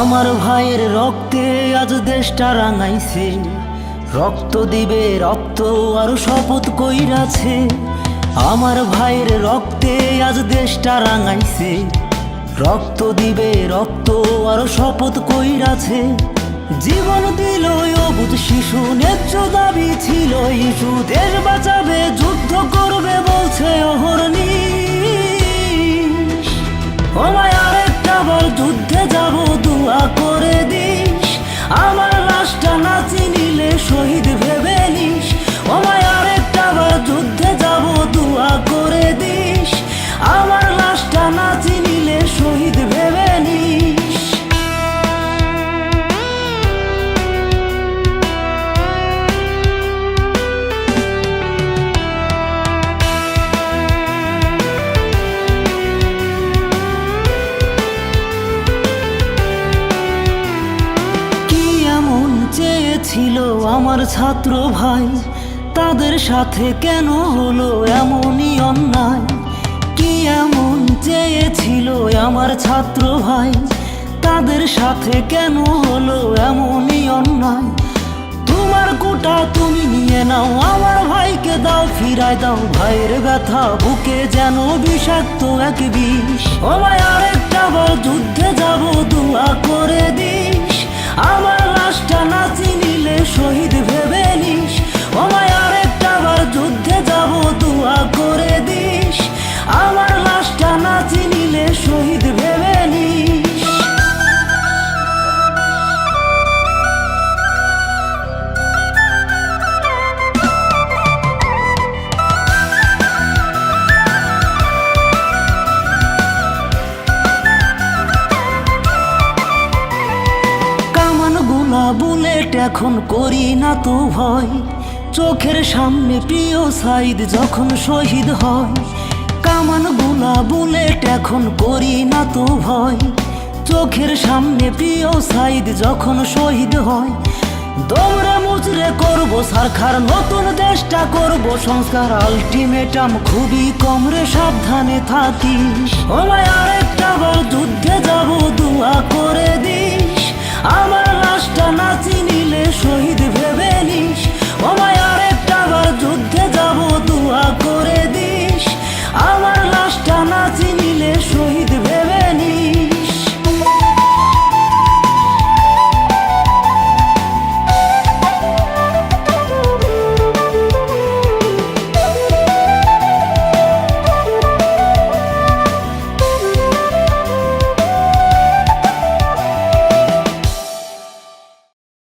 আমার ভাইয়ের রক্তে আজ দেশটা রাঙাইছে, রক্ত দিবে রক্ত আরো শপথ কইরাছে। আমার ভাইয়ের রক্তে আজ দেশটা রাঙাইছে, রক্ত দিবে রক্ত আরো শপথ কইরাছে। জীবন দিল অবুধ শিশু, ন্যায্য দাবি ছিল ইস্যু। দেশ বাঁচাবে যুদ্ধ করবে বলছে অহর্নিশ। ও মায় আরেকটা বার যুদ্ধে যাব দোয়া করে দিস, আমার লাশটা না চিনিলে শহীদ ভেবে নিস। ও মায় আরেকটা বার যুদ্ধে যাব দোয়া করে দিস, আমার লাশটা না চিনিলে শহীদ ভেবে নিস। চেয়েছিল আমার ছাত্র ভাই, তাদের সাথে কেন হলো এমনই অন্যায়? কি এমন চেয়েছিল আমার ছাত্র ভাই, তাদের সাথে কেন হলো এমনই অন্যায়? তোমার কোটা তুমি নিয়ে নাও, আমার ভাইকে দাও ফিরায় দাও। ভাইয়ের ব্যথা বুকে যেন বিষাক্ত এক বিষ। ও ভাই আরেকটা বার যুদ্ধে যাব দোয়া করে দিস, আমার লাশটা না চিনিলে শহীদ ভেবে নিস। ও ভাই আরেকটা বার যুদ্ধে যাব দোয়া করে দিস, আমার লাশটা না চিনিলে শহীদ ভেবে নিস। বুলেট এখন করি না তো ভয়, চোখের সামনে প্রিয় সাইদ যখন শহীদ হয়। কামান গোলা বুলেট এখন করি না তো ভয়, চোখের সামনে প্রিয় সাইদ যখন শহীদ হয়। দৌড়ে মুচড়ে করবো সরকার, নতুন দেশটা করবো সংস্কার। আলটিমেটাম খুবই কম রে, সাবধানে থাকিস। ও ভাই আরেকটা বার যুদ্ধে যাব দোয়া করে দিস, আমার লাশটা না চিনিলে শহীদ ভেবে নিস। ও ভাই